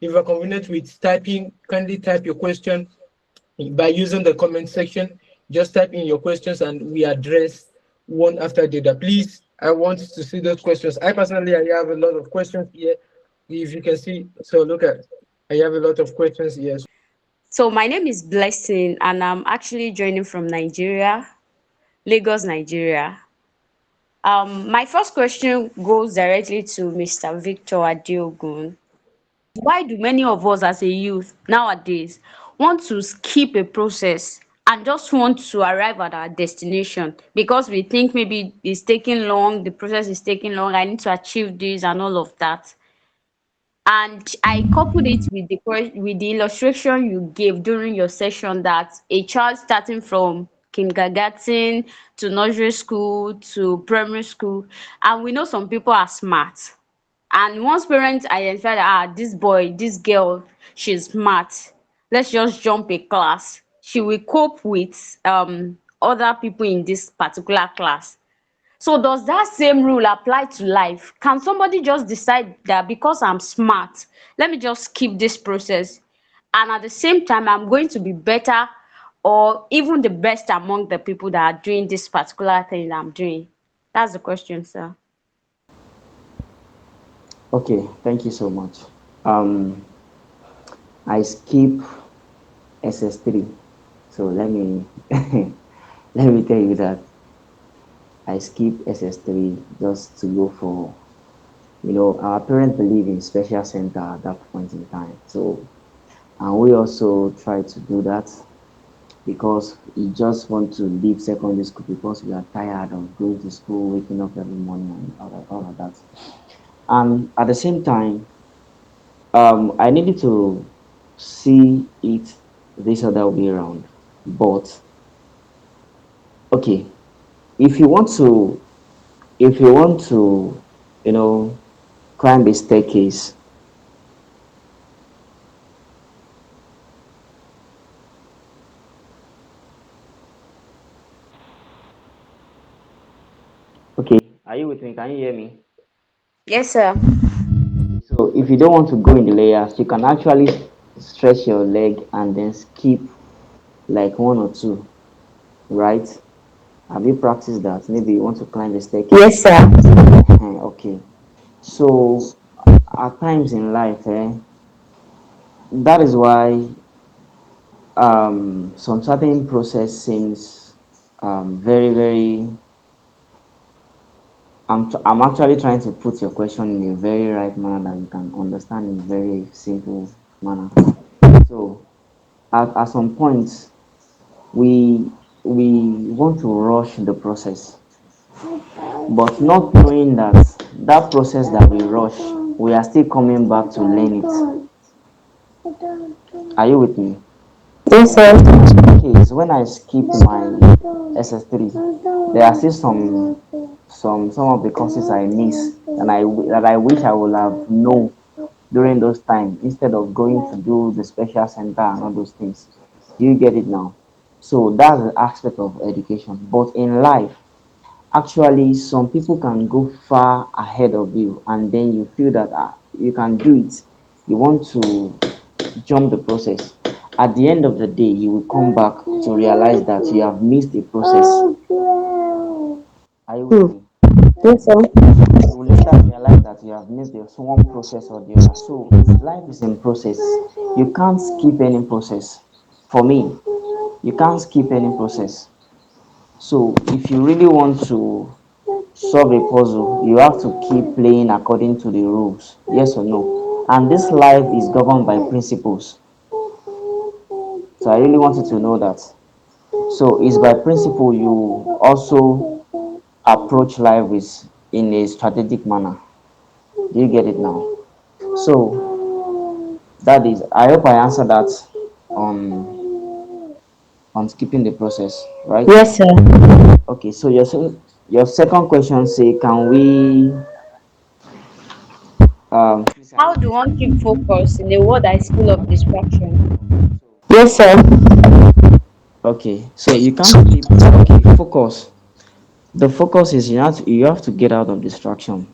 if you're convenient with typing, kindly type your question by using the comment section. Just type in your questions and we address one after the other. Please, I want to see those questions. I personally, I have a lot of questions here. If you can see, so look at, I have a lot of questions here. So my name is Blessing and I'm actually joining from Nigeria, Lagos, Nigeria. My first question goes directly to Mr. Victor Adiogun. Why do many of us as a youth nowadays want to skip a process and just want to arrive at our destination because we think maybe it's taking long, the process is taking long, I need to achieve this and all of that. And I coupled it with with the illustration you gave during your session that a child starting from kindergarten to nursery school to primary school, and we know some people are smart. And once parents identify that this boy, this girl, she's smart, let's just jump a class. She will cope with other people in this particular class. So does that same rule apply to life? Can somebody just decide that because I'm smart, let me just skip this process and at the same time I'm going to be better or even the best among the people that are doing this particular thing that I'm doing? That's the question, sir. Okay, thank you so much. Um, I skip SS3. So let me let me tell you that I skip SS3 just to go for, our parents believe in special center at that point in time. So, and we also try to do that because we just want to leave secondary school because we are tired of going to school, waking up every morning and all of that. And at the same time, I needed to see it this other way around. But okay, if you want to, if you want to, you know, climb a staircase, okay, are you with me? Can you hear me? Yes, sir. So if you don't want to go in the layers, you can actually stretch your leg and then skip like one or two, right? Have you practiced that? Maybe you want to climb a staircase. Yes, sir. Okay. So at times in life, that is why some certain process seems very, very. I'm actually trying to put your question in a very right manner that you can understand in a very simple manner. So at some points, we we want to rush the process, but not knowing that that process that we rush, we are still coming back to learn it. Are you with me? Yes, sir. Okay, so when I skip my SS3, there are still some of the courses I miss and I wish I would have known during those times instead of going to do the special center and all those things. Do you get it now? So that's the aspect of education. But in life, actually, some people can go far ahead of you, and then you feel that you can do it. You want to jump the process. At the end of the day, you will come back to realize that you have missed the process. Are you with Hmm. me? Yes, sir. You will later realize that you have missed the one process or the other. So life is in process. You can't skip any process. For me, you can't skip any process. So if you really want to solve a puzzle, you have to keep playing according to the rules. Yes or no? And this life is governed by principles. So I really wanted to know that. So it's by principle you also approach life with in a strategic manner. Do you get it now? So that is. I hope I answered that on skipping the process, right? Yes, sir. Okay. So your second question say, can we please, can How you do please one keep repeat? focus in a world that is full of distraction? Yes, sir. Okay. So you can't keep okay focus. The focus is you have to get out of distraction.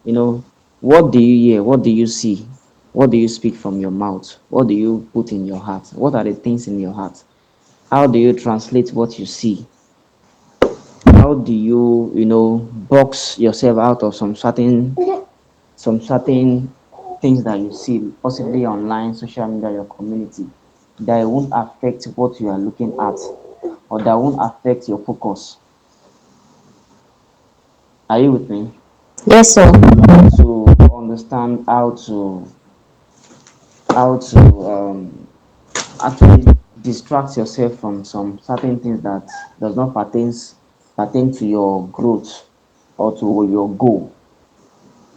You know, what do you hear? What do you see? What do you speak from your mouth? What do you put in your heart? What are the things in your heart? How do you translate what you see? How do you, box yourself out of some certain things that you see, possibly online, social media, your community, that it won't affect what you are looking at, or that won't affect your focus. Are you with me? Yes, sir. You have to understand how to actually distract yourself from some certain things that does not pertain to your growth or to your goal.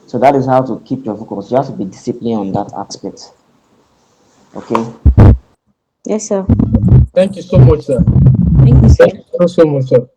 So that is how to keep your focus. You have to be disciplined on that aspect. Okay. Yes, sir. Thank you so much, sir. Thank you, sir. Thank you so much, sir.